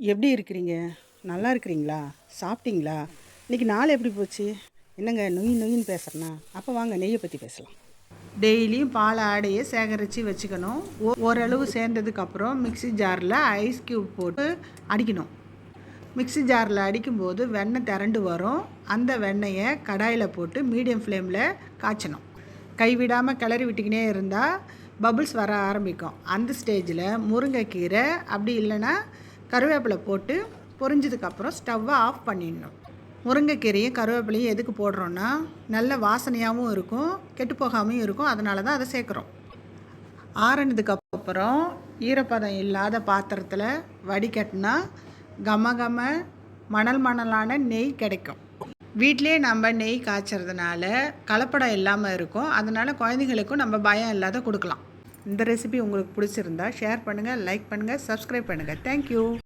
எப்படி இருக்கிறீங்க? நல்லா இருக்கிறீங்களா? சாப்பிட்டீங்களா? இன்னைக்கு நாள் எப்படி போச்சு? என்னங்க நொய் நொயின்னு பேசுகிறேன்னா? அப்போ வாங்க நெய்யை பற்றி பேசலாம். டெய்லியும் பால் ஆடையை சேகரித்து வச்சுக்கணும். ஓரளவு சேர்ந்ததுக்கப்புறம் மிக்ஸி ஜாரில் ஐஸ் க்யூப் போட்டு அடிக்கணும். மிக்ஸி ஜாரில் அடிக்கும்போது வெண்ணெய் திரண்டு வரும். அந்த வெண்ணெயை கடாயில் போட்டு மீடியம் ஃப்ளேமில் காய்ச்சணும். கைவிடாமல் கிளறி விட்டுக்கினே இருந்தால் பபுள்ஸ் வர ஆரம்பிக்கும். அந்த ஸ்டேஜில் முருங்கைக்கீரை அப்படி இல்லைன்னா கருவேப்பிலை போட்டு பொரிஞ்சதுக்கப்புறம் ஸ்டவ்வை ஆஃப் பண்ணிடணும். முருங்கைக்கீரையும் கருவேப்பிலையும் எதுக்கு போடுறோன்னா நல்ல வாசனையாகவும் இருக்கும், கெட்டு போகாமையும் இருக்கும். அதனால தான் அதை சேர்க்குறோம். ஆறுனதுக்கப்புறம் ஈரப்பதம் இல்லாத பாத்திரத்தில் வடிகட்டினா கம கம மணல் மணலான நெய் கிடைக்கும். வீட்டிலே நம்ம நெய் காய்ச்சறதுனால கலப்படம் இல்லாமல் இருக்கும். அதனால் குழந்தைங்களுக்கும் நம்ம பயம் இல்லாத கொடுக்கலாம். இந்த ரெசிபி உங்களுக்கு பிடிச்சிருந்தா ஷேர் பண்ணுங்கள், லைக் பண்ணுங்கள், சப்ஸ்கிரைப் பண்ணுங்கள். தேங்க்யூ.